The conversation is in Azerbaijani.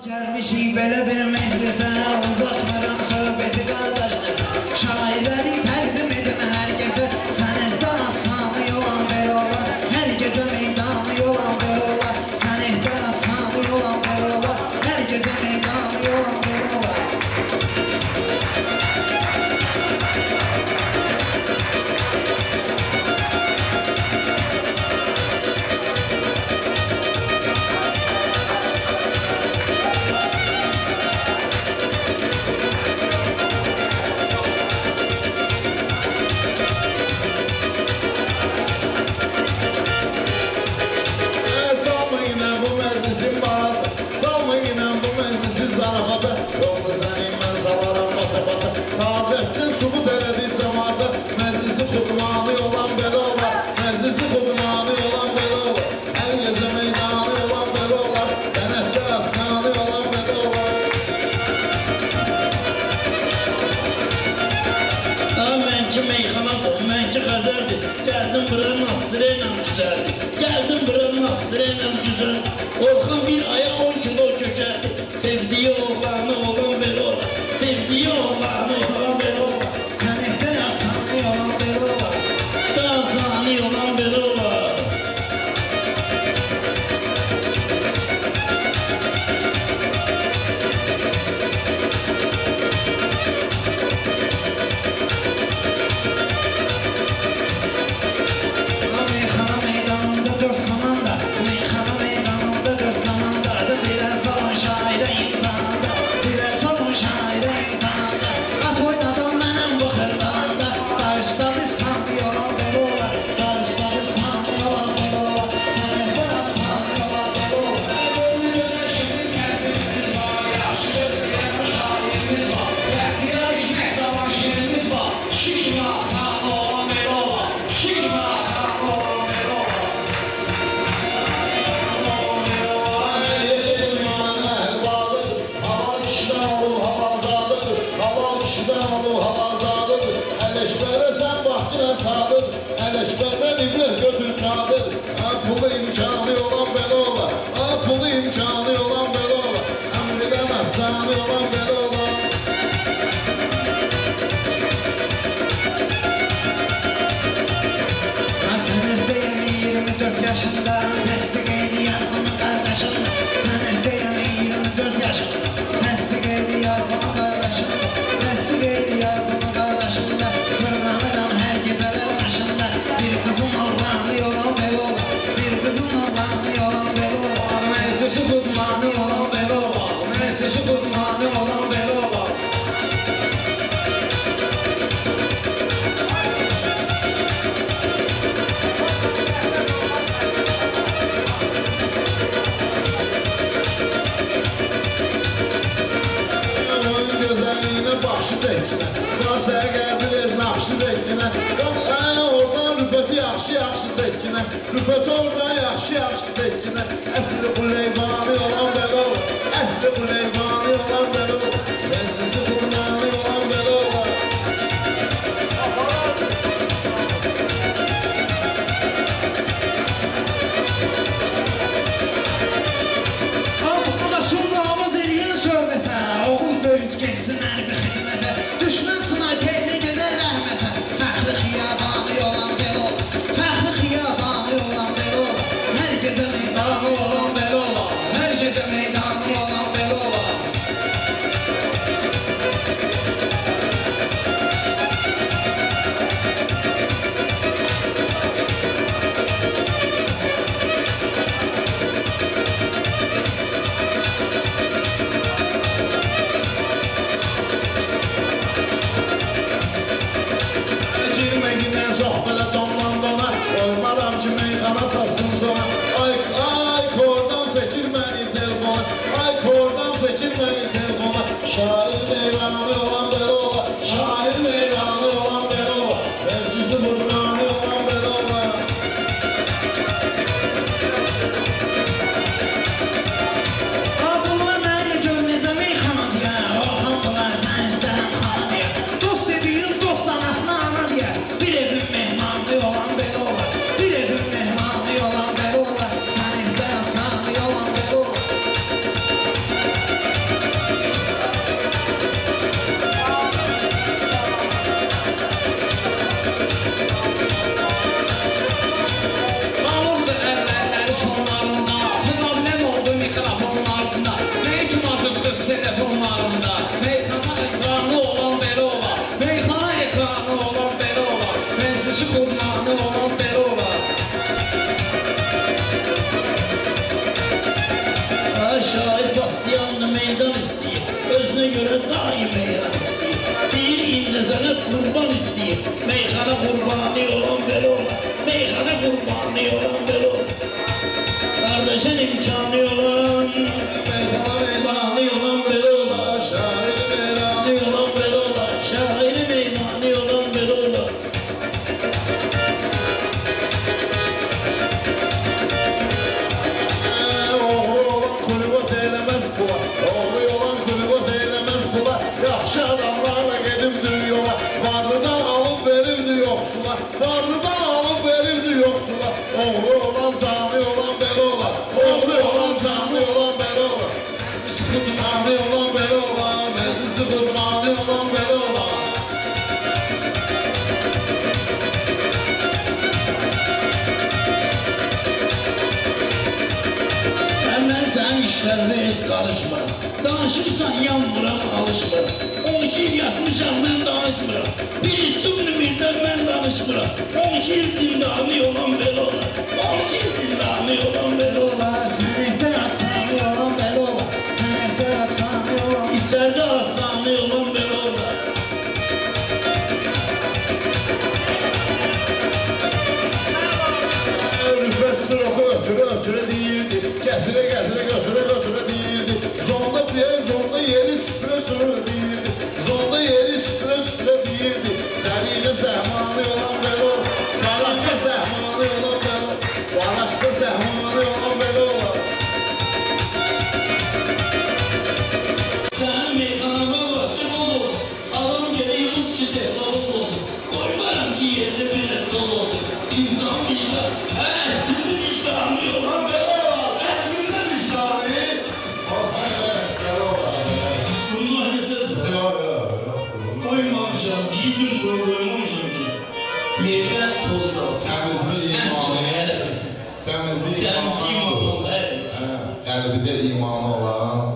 Gəlmişik belə bir məclisə, uzatmıram söhbəti qardaşlar. Şairləri təqdim edin hər kəsə, sənətdə afsanı olan belə olar. Hər gecə meydanı olan belə olar. Sənətdə afsanı olan belə olar. Hər gecə meydanı olan belə olar. Geldim buranın astırıyla güzeldi. Geldim buranın astırıyla güzel. Orhan bir aya 10 kilo kökerdi. Sevdiği oğlanı olan beri olan. Sevdiği oğlanı olan beri olan. Sənətdə afsanı olan belə olar. Afsanı olan beri olan. Pulu imkanı olan belə olar. Pulu imkanı olan belə olar. Əmridən afsanı olan belə olar. Sənətdəyəm 24 yaşında, təsdiq edir bunu qardaşım. Sənətdəyəm 24 yaşında, təsdiq edir bunu qardaşım. Təsdiq edir bunu qardaşım. Fırlanıram hər gecələr başında. Bir qızın oğlanı olan belə olar. Bir qızın oğlanı olan belə olar. Məclisi qutmanı olan belə olar. Məclisi qutmanı olan belə olar. Baxşı çəkinə, qasaya qədir naxşı çəkinə. Oradan rüfəti yaxşı çəkinə. Rüfəti oradan yaxşı çəkinə. Əsli bu leyvani olan belə olur. Əsli bu leyvani olan belə olur. Məclisi qutmanı olan belə olur. Bu da sonda avaz eləyən söhbətə. Oğul böyüt geçsin hər bir xidmətə. Düşmən snayperli gedər rəhmətə. Fəxri xiyabanı olan belə olar. Fəxri xiyabanı olan belə olar. karışmıram. Danışırsan yanmıram, alışmıram. 12 il yatmışam, mən danışmıram. Bir üstümlü birdən mən danışmıram. 12 il zindani olan belə olar. 12 il zindani olan belə olar. Sənətdə atsami olan belə olar. Sənətdə atsami olan. İçərdə atsami olan belə olar. Rüfət sıroku ötürə deyirdi. Gətirə götürə deyirdi. Zonda deyir, zonda yeri süpürə deyirdi. Zonda yeri süpürə deyirdi. Səliqə zəhmani olan belə olur. Salaqqa zəhmani olan belə olur. Valaqqa zəhmani olan belə olur. Sənin meydanına var ki, boz olsun. Adam gərək rus ki, texnoloz olsun. Qoymaram ki, yerdə belə toz olsun. İnsan vicdan, əslində vicdanı olan belə olar. Əslində vicdanı. Bunun aynı söz var. Koymamışam, bizim koymamışam ki. Yerdən toz olsun. Təmizlik imanı. Təmizlik imanı. Təmizlik imanı. Qəlbində imanı olan.